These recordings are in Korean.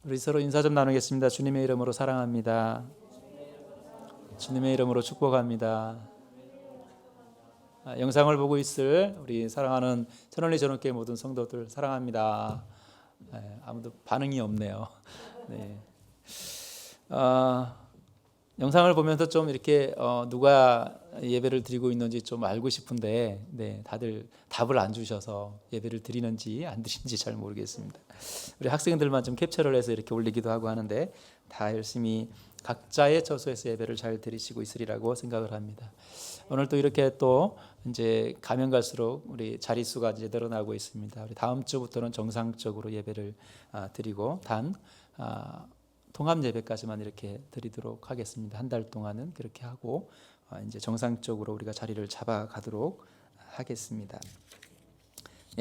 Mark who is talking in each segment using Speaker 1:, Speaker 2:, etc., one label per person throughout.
Speaker 1: 우리 서로 인사 좀 나누겠습니다. 주님의 이름으로 사랑합니다. 주님의 이름으로 축복합니다. 영상을 보고 있을 우리 사랑하는 천원리 전원교회 모든 성도들 사랑합니다. 아무도 반응이 없네요. 네. 영상을 보면서 좀 이렇게 누가 예배를 드리고 있는지 좀 알고 싶은데 다들 답을 안 주셔서 예배를 드리는지 안 드리는지 잘 모르겠습니다. 우리 학생들만 좀 캡처를 해서 이렇게 올리기도 하고 하는데 다 열심히 각자의 처소에서 예배를 잘 드리시고 있으리라고 생각을 합니다. 오늘 또 이렇게 또 이제 가면 갈수록 우리 자릿수가 이제 늘어나고 있습니다. 우리 다음 주부터는 정상적으로 예배를 드리고 단 통합 예배까지만 이렇게 드리도록 하겠습니다. 한 달 동안은 그렇게 하고 이제 정상적으로 우리가 자리를 잡아가도록 하겠습니다.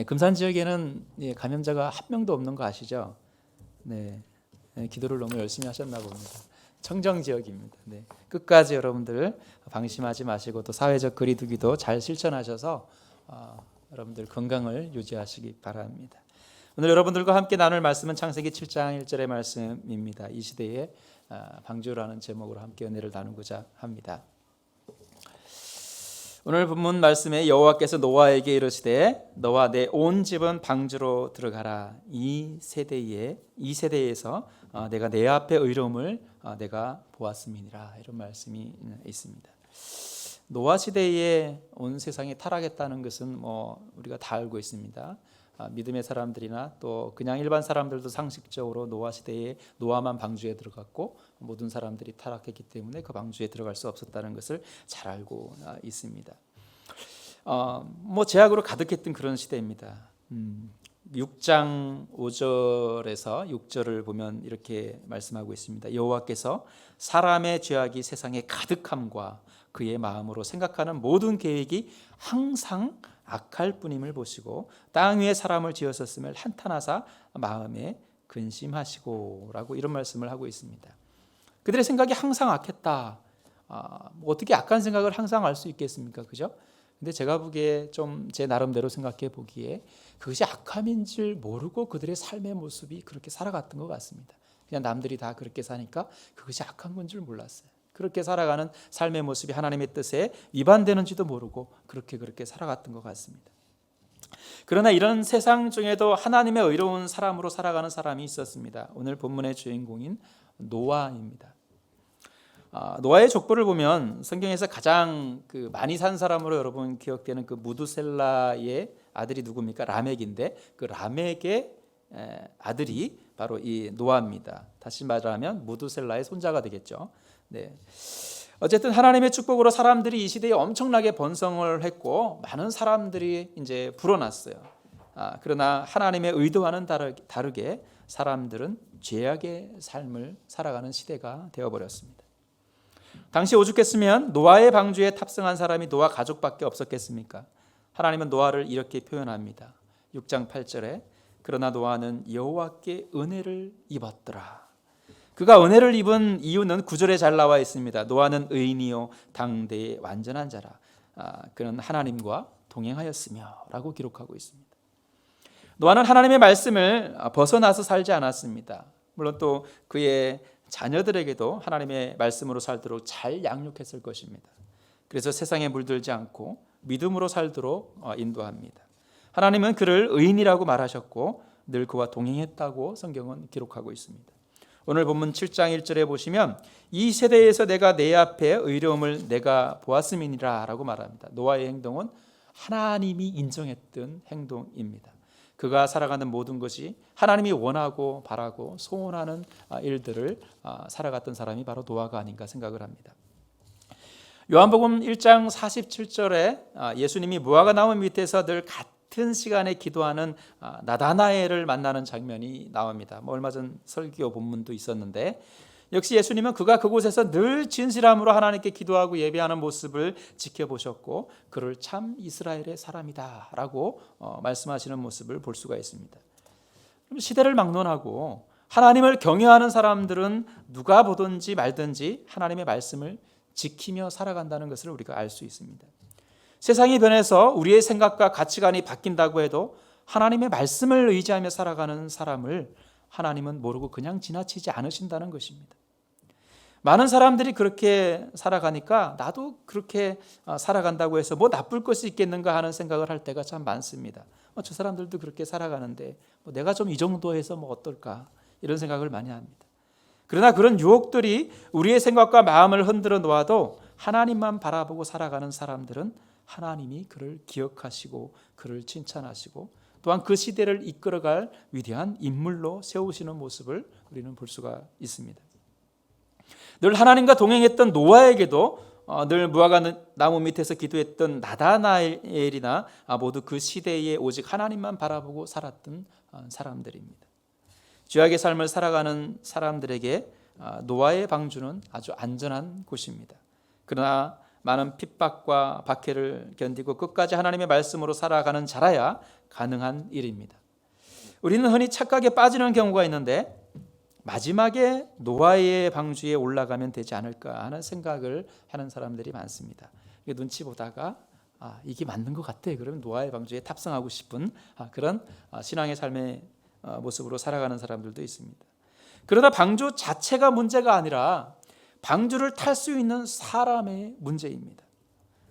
Speaker 1: 금산 지역에는 감염자가 한 명도 없는 거 아시죠? 네, 기도를 너무 열심히 하셨나 봅니다. 청정 지역입니다. 끝까지 여러분들 방심하지 마시고 또 사회적 거리두기도 잘 실천하셔서 여러분들 건강을 유지하시기 바랍니다. 오늘 여러분들과 함께 나눌 말씀은 창세기 7장 1절의 말씀입니다. 이 시대에 방주라는 제목으로 함께 은혜를 나누고자 합니다. 오늘 본문 말씀에 여호와께서 노아에게 이르시되 너와 내 온 집은 방주로 들어가라. 이 세대에서 내가 내 앞에 의로움을 내가 보았음이니라. 이런 말씀이 있습니다. 노아 시대에 온 세상이 타락했다는 것은 우리가 다 알고 있습니다. 믿음의 사람들이나 또 그냥 일반 사람들도 상식적으로 노아 시대에 노아만 방주에 들어갔고 모든 사람들이 타락했기 때문에 그 방주에 들어갈 수 없었다는 것을 잘 알고 있습니다. 죄악으로 가득했던 그런 시대입니다. 6장 5절에서 6절을 보면 이렇게 말씀하고 있습니다. 여호와께서 사람의 죄악이 세상에 가득함과 그의 마음으로 생각하는 모든 계획이 항상 악할 뿐임을 보시고 땅 위에 사람을 지으셨음을 한탄하사 마음에 근심하시고 라고 이런 말씀을 하고 있습니다. 그들의 생각이 항상 악했다. 어떻게 악한 생각을 항상 할 수 있겠습니까? 그죠? 근데 제가 보기에 좀 제 나름대로 생각해 보기에 그것이 악함인 줄 모르고 그들의 삶의 모습이 그렇게 살아갔던 것 같습니다. 그냥 남들이 다 그렇게 사니까 그것이 악한 건 줄 몰랐어요. 그렇게 살아가는 삶의 모습이 하나님의 뜻에 위반되는지도 모르고 그렇게 살아갔던 것 같습니다. 그러나 이런 세상 중에도 하나님의 의로운 사람으로 살아가는 사람이 있었습니다. 오늘 본문의 주인공인 노아입니다. 노아의 족보를 보면 성경에서 가장 많이 산 사람으로 여러분 기억되는 그 무두셀라의 아들이 누굽니까? 라멕인데 그 라멕의 아들이 바로 이 노아입니다. 다시 말하면 무두셀라의 손자가 되겠죠. 어쨌든 하나님의 축복으로 사람들이 이 시대에 엄청나게 번성을 했고 많은 사람들이 이제 불어났어요. 그러나 하나님의 의도와는 다르게 사람들은 죄악의 삶을 살아가는 시대가 되어버렸습니다. 당시 오죽했으면 노아의 방주에 탑승한 사람이 노아 가족밖에 없었겠습니까? 하나님은 노아를 이렇게 표현합니다. 6장 8절에 그러나 노아는 여호와께 은혜를 입었더라. 그가 은혜를 입은 이유는 9절에 잘 나와 있습니다. 노아는 의인이요 당대의 완전한 자라. 그는 하나님과 동행하였으며 라고 기록하고 있습니다. 노아는 하나님의 말씀을 벗어나서 살지 않았습니다. 물론 또 그의 자녀들에게도 하나님의 말씀으로 살도록 잘 양육했을 것입니다. 그래서 세상에 물들지 않고 믿음으로 살도록 인도합니다. 하나님은 그를 의인이라고 말하셨고 늘 그와 동행했다고 성경은 기록하고 있습니다. 오늘 본문 7장 1절에 보시면 이 세대에서 내가 내 앞에 의로움을 내가 보았음이니라 라고 말합니다. 노아의 행동은 하나님이 인정했던 행동입니다. 그가 살아가는 모든 것이 하나님이 원하고 바라고 소원하는 일들을 살아갔던 사람이 바로 노아가 아닌가 생각을 합니다. 요한복음 1장 47절에 예수님이 무화과 나무 밑에서 늘 같은 시간에 기도하는 나다나엘을 만나는 장면이 나옵니다. 얼마 전 설교 본문도 있었는데 역시 예수님은 그가 그곳에서 늘 진실함으로 하나님께 기도하고 예배하는 모습을 지켜보셨고 그를 참 이스라엘의 사람이다 라고 말씀하시는 모습을 볼 수가 있습니다. 시대를 막론하고 하나님을 경외하는 사람들은 누가 보든지 말든지 하나님의 말씀을 지키며 살아간다는 것을 우리가 알 수 있습니다. 세상이 변해서 우리의 생각과 가치관이 바뀐다고 해도 하나님의 말씀을 의지하며 살아가는 사람을 하나님은 모르고 그냥 지나치지 않으신다는 것입니다. 많은 사람들이 그렇게 살아가니까 나도 그렇게 살아간다고 해서 뭐 나쁠 것이 있겠는가 하는 생각을 할 때가 참 많습니다. 저 사람들도 그렇게 살아가는데 내가 좀 이 정도 해서 뭐 어떨까 이런 생각을 많이 합니다. 그러나 그런 유혹들이 우리의 생각과 마음을 흔들어 놓아도 하나님만 바라보고 살아가는 사람들은 하나님이 그를 기억하시고 그를 칭찬하시고 또한 그 시대를 이끌어갈 위대한 인물로 세우시는 모습을 우리는 볼 수가 있습니다. 늘 하나님과 동행했던 노아에게도 늘 무화과 나무 밑에서 기도했던 나다나엘이나 모두 그 시대에 오직 하나님만 바라보고 살았던 사람들입니다. 죄악의 삶을 살아가는 사람들에게 노아의 방주는 아주 안전한 곳입니다. 그러나 많은 핍박과 박해를 견디고 끝까지 하나님의 말씀으로 살아가는 자라야 가능한 일입니다. 우리는 흔히 착각에 빠지는 경우가 있는데 마지막에 노아의 방주에 올라가면 되지 않을까 하는 생각을 하는 사람들이 많습니다. 눈치 보다가 이게 맞는 것 같아. 그러면 노아의 방주에 탑승하고 싶은 그런 신앙의 삶의 모습으로 살아가는 사람들도 있습니다. 그러나 방주 자체가 문제가 아니라 방주를 탈 수 있는 사람의 문제입니다.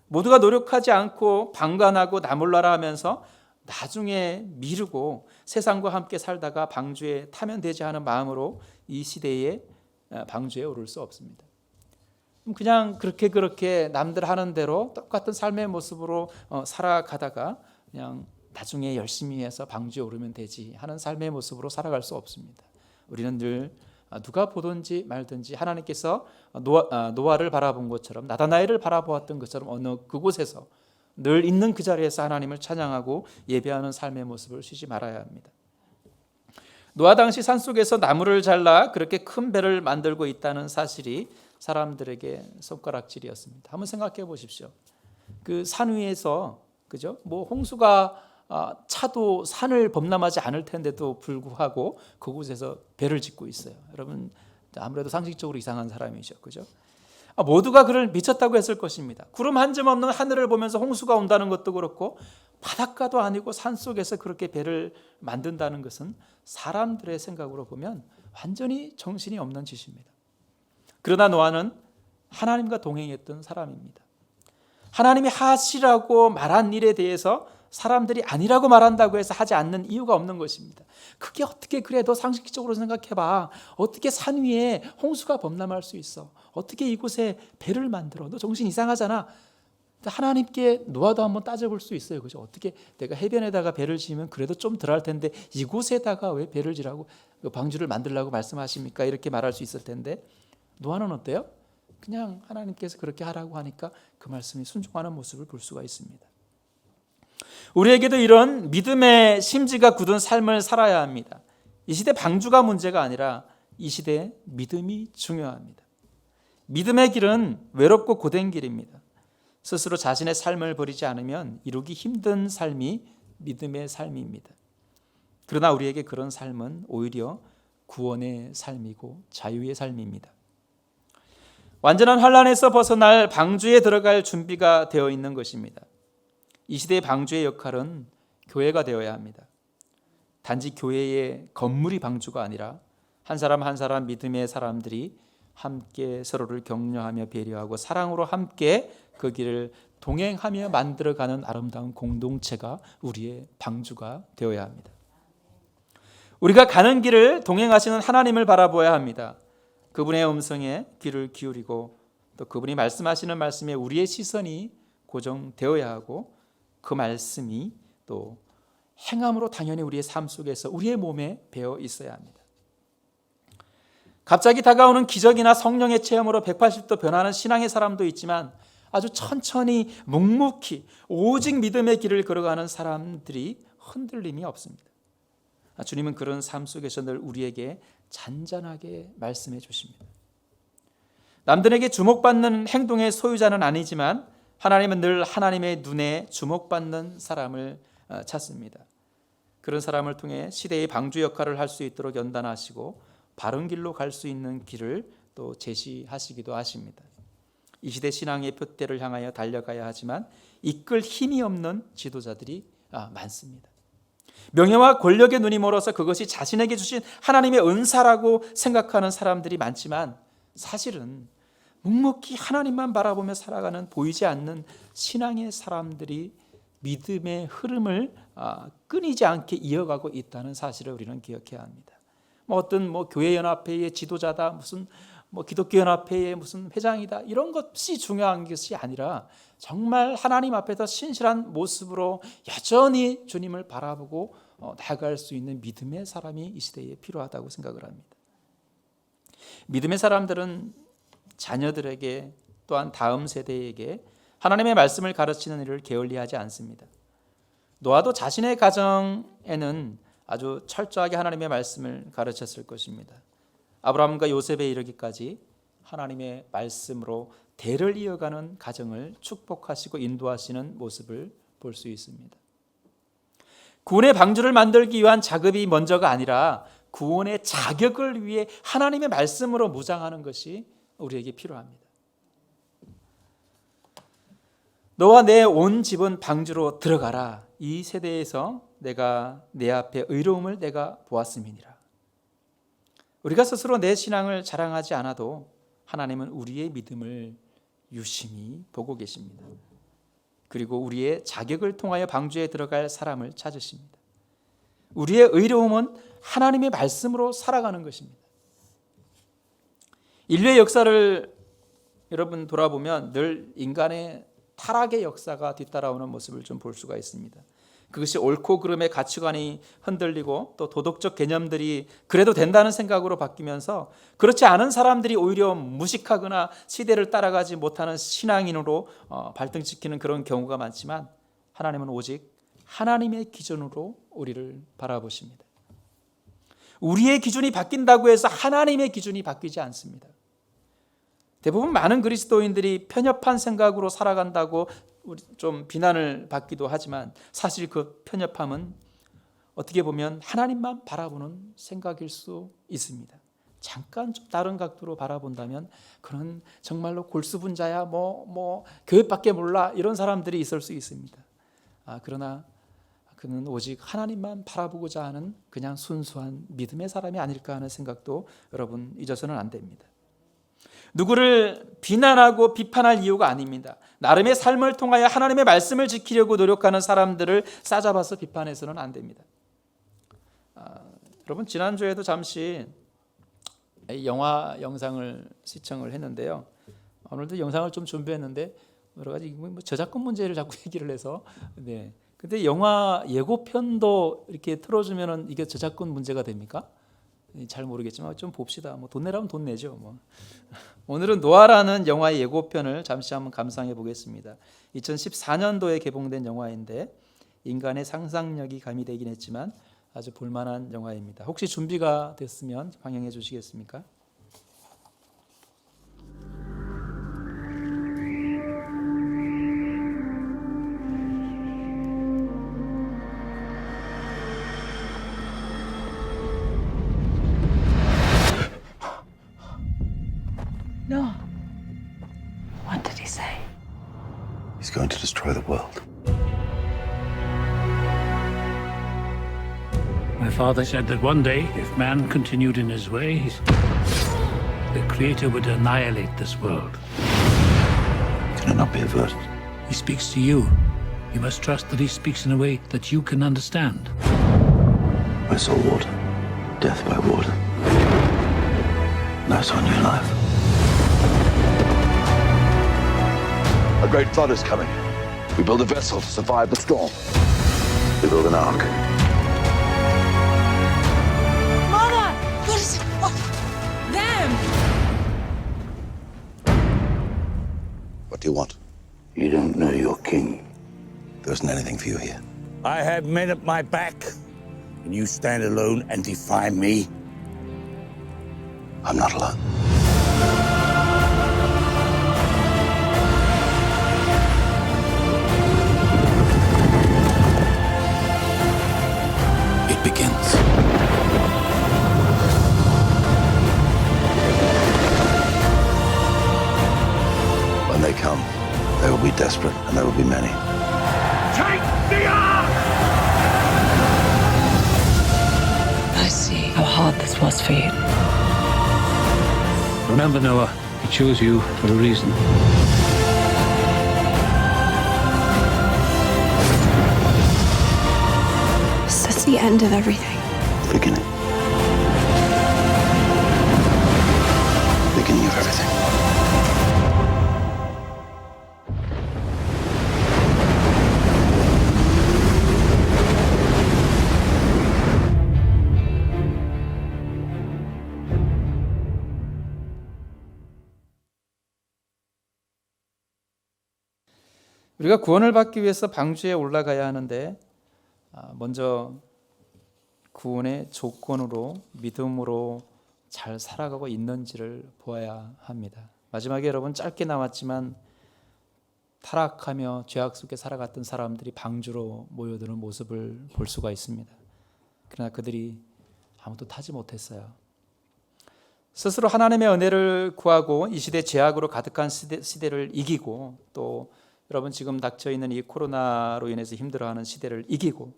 Speaker 1: 모두가 노력하지 않고 방관하고 나몰라라 하면서 나중에 미루고 세상과 함께 살다가 방주에 타면 되지 하는 마음으로 이 시대에 방주에 오를 수 없습니다. 그냥 그렇게 남들 하는 대로 똑같은 삶의 모습으로 살아가다가 그냥 나중에 열심히 해서 방주에 오르면 되지 하는 삶의 모습으로 살아갈 수 없습니다. 우리는 늘 누가 보든지 말든지 하나님께서 노아를 바라본 것처럼 나다나엘을 바라보았던 것처럼 어느 그곳에서 늘 있는 그 자리에서 하나님을 찬양하고 예배하는 삶의 모습을 쉬지 말아야 합니다. 노아 당시 산속에서 나무를 잘라 그렇게 큰 배를 만들고 있다는 사실이 사람들에게 손가락질이었습니다. 한번 생각해 보십시오. 그 산 위에서 그죠? 뭐 홍수가 차도 산을 범람하지 않을 텐데도 불구하고 그곳에서 배를 짓고 있어요. 여러분 아무래도 상식적으로 이상한 사람이죠, 그죠? 모두가 그를 미쳤다고 했을 것입니다. 구름 한 점 없는 하늘을 보면서 홍수가 온다는 것도 그렇고 바닷가도 아니고 산속에서 그렇게 배를 만든다는 것은 사람들의 생각으로 보면 완전히 정신이 없는 짓입니다. 그러나 노아는 하나님과 동행했던 사람입니다. 하나님이 하시라고 말한 일에 대해서 사람들이 아니라고 말한다고 해서 하지 않는 이유가 없는 것입니다. 그게 어떻게 그래? 너 상식적으로 생각해봐. 어떻게 산 위에 홍수가 범람할 수 있어? 어떻게 이곳에 배를 만들어? 너 정신 이상하잖아. 하나님께 노아도 한번 따져볼 수 있어요. 그죠? 어떻게 내가 해변에다가 배를 지으면 그래도 좀 덜할 텐데 이곳에다가 왜 배를 지라고 방주를 만들라고 말씀하십니까? 이렇게 말할 수 있을 텐데 노아는 어때요? 그냥 하나님께서 그렇게 하라고 하니까 그 말씀이 순종하는 모습을 볼 수가 있습니다. 우리에게도 이런 믿음의 심지가 굳은 삶을 살아야 합니다. 이 시대 방주가 문제가 아니라 이 시대 믿음이 중요합니다. 믿음의 길은 외롭고 고된 길입니다. 스스로 자신의 삶을 버리지 않으면 이루기 힘든 삶이 믿음의 삶입니다. 그러나 우리에게 그런 삶은 오히려 구원의 삶이고 자유의 삶입니다. 완전한 환난에서 벗어날 방주에 들어갈 준비가 되어 있는 것입니다. 이 시대의 방주의 역할은 교회가 되어야 합니다. 단지 교회의 건물이 방주가 아니라 한 사람 한 사람 믿음의 사람들이 함께 서로를 격려하며 배려하고 사랑으로 함께 그 길을 동행하며 만들어가는 아름다운 공동체가 우리의 방주가 되어야 합니다. 우리가 가는 길을 동행하시는 하나님을 바라보아야 합니다. 그분의 음성에 귀를 기울이고 또 그분이 말씀하시는 말씀에 우리의 시선이 고정되어야 하고 그 말씀이 또 행함으로 당연히 우리의 삶 속에서 우리의 몸에 배어 있어야 합니다. 갑자기 다가오는 기적이나 성령의 체험으로 180도 변하는 신앙의 사람도 있지만 아주 천천히 묵묵히 오직 믿음의 길을 걸어가는 사람들이 흔들림이 없습니다. 주님은 그런 삶 속에서 늘 우리에게 잔잔하게 말씀해 주십니다. 남들에게 주목받는 행동의 소유자는 아니지만 하나님은 늘 하나님의 눈에 주목받는 사람을 찾습니다. 그런 사람을 통해 시대의 방주 역할을 할 수 있도록 연단하시고 바른 길로 갈 수 있는 길을 또 제시하시기도 하십니다. 이 시대 신앙의 표대를 향하여 달려가야 하지만 이끌 힘이 없는 지도자들이 많습니다. 명예와 권력의 눈이 멀어서 그것이 자신에게 주신 하나님의 은사라고 생각하는 사람들이 많지만 사실은 묵묵히 하나님만 바라보며 살아가는 보이지 않는 신앙의 사람들이 믿음의 흐름을 끊이지 않게 이어가고 있다는 사실을 우리는 기억해야 합니다. 어떤 교회 연합회의 지도자다, 무슨 기독교 연합회의 무슨 회장이다, 이런 것이 중요한 것이 아니라 정말 하나님 앞에서 신실한 모습으로 여전히 주님을 바라보고 나아갈 수 있는 믿음의 사람이 이 시대에 필요하다고 생각을 합니다. 믿음의 사람들은 자녀들에게 또한 다음 세대에게 하나님의 말씀을 가르치는 일을 게을리하지 않습니다. 노아도 자신의 가정에는 아주 철저하게 하나님의 말씀을 가르쳤을 것입니다. 아브라함과 요셉에 이르기까지 하나님의 말씀으로 대를 이어가는 가정을 축복하시고 인도하시는 모습을 볼 수 있습니다. 구원의 방주를 만들기 위한 작업이 먼저가 아니라 구원의 자격을 위해 하나님의 말씀으로 무장하는 것이 우리에게 필요합니다. 너와 내 온 집은 방주로 들어가라. 이 세대에서 내가 내 앞에 의로움을 내가 보았음이니라. 우리가 스스로 내 신앙을 자랑하지 않아도 하나님은 우리의 믿음을 유심히 보고 계십니다. 그리고 우리의 자격을 통하여 방주에 들어갈 사람을 찾으십니다. 우리의 의로움은 하나님의 말씀으로 살아가는 것입니다. 인류의 역사를 여러분 돌아보면 늘 인간의 타락의 역사가 뒤따라오는 모습을 좀 볼 수가 있습니다. 그것이 옳고 그름의 가치관이 흔들리고 또 도덕적 개념들이 그래도 된다는 생각으로 바뀌면서 그렇지 않은 사람들이 오히려 무식하거나 시대를 따라가지 못하는 신앙인으로 발등시키는 그런 경우가 많지만 하나님은 오직 하나님의 기준으로 우리를 바라보십니다. 우리의 기준이 바뀐다고 해서 하나님의 기준이 바뀌지 않습니다. 대부분 많은 그리스도인들이 편협한 생각으로 살아간다고 좀 비난을 받기도 하지만 사실 그 편협함은 어떻게 보면 하나님만 바라보는 생각일 수 있습니다. 잠깐 좀 다른 각도로 바라본다면 그는 정말로 골수분자야, 교회밖에 몰라, 이런 사람들이 있을 수 있습니다. 그러나 그는 오직 하나님만 바라보고자 하는 그냥 순수한 믿음의 사람이 아닐까 하는 생각도 여러분 잊어서는 안 됩니다. 누구를 비난하고 비판할 이유가 아닙니다. 나름의 삶을 통하여 하나님의 말씀을 지키려고 노력하는 사람들을 싸잡아서 비판해서는 안 됩니다. 여러분 지난주에도 잠시 영화 영상을 시청을 했는데요. 오늘도 영상을 좀 준비했는데 여러 가지 저작권 문제를 자꾸 얘기를 해서 근데 영화 예고편도 이렇게 틀어주면은 이게 저작권 문제가 됩니까? 잘 모르겠지만 좀 봅시다. 돈 내라면 돈 내죠. 오늘은 노아라는 영화의 예고편을 잠시 한번 감상해 보겠습니다. 2014년도에 개봉된 영화인데 인간의 상상력이 가미되긴 했지만 아주 볼만한 영화입니다. 혹시 준비가 됐으면 방영해 주시겠습니까?
Speaker 2: No. What did he say?
Speaker 3: He's going to destroy the world.
Speaker 4: My father said that one day, if man continued in his ways, the Creator would annihilate this world.
Speaker 3: Can it not be averted?
Speaker 4: He speaks to you. You must trust that he speaks in a way that you can understand.
Speaker 3: I saw water, death by water. And I saw new life. A great flood is coming. We build a vessel to survive the storm. We build an ark.
Speaker 2: Mother! What is it? Oh, them!
Speaker 3: What do you want? You don't know your king. There isn't anything for you here.
Speaker 5: I have men at my back, and you stand alone and defy me?
Speaker 3: I'm not alone. It begins. When they come, they will be desperate, and there will be many.
Speaker 5: Take the ark!
Speaker 2: this was for you.
Speaker 4: Remember, Noah, he chose you for a reason.
Speaker 2: Is this the end of everything?
Speaker 3: Beginning. Beginning of everything.
Speaker 1: 우리가 구원을 받기 위해서 방주에 올라가야 하는데 먼저 구원의 조건으로 믿음으로 잘 살아가고 있는지를 보아야 합니다. 마지막에 여러분 짧게 나왔지만 타락하며 죄악 속에 살아갔던 사람들이 방주로 모여드는 모습을 볼 수가 있습니다. 그러나 그들이 아무도 타지 못했어요. 스스로 하나님의 은혜를 구하고 이 시대 죄악으로 가득한 시대를 이기고 또 여러분 지금 닥쳐있는 이 코로나로 인해서 힘들어하는 시대를 이기고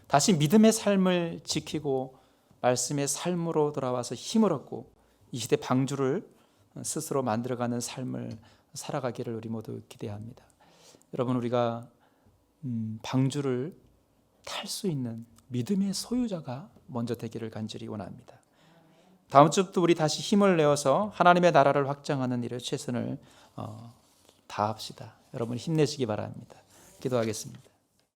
Speaker 1: 다시 믿음의 삶을 지키고 말씀의 삶으로 돌아와서 힘을 얻고 이 시대 방주를 스스로 만들어가는 삶을 살아가기를 우리 모두 기대합니다. 여러분 우리가 방주를 탈 수 있는 믿음의 소유자가 먼저 되기를 간절히 원합니다. 다음 주부터 우리 다시 힘을 내어서 하나님의 나라를 확장하는 일에 최선을 다합시다. 여러분 힘내시기 바랍니다. 기도하겠습니다.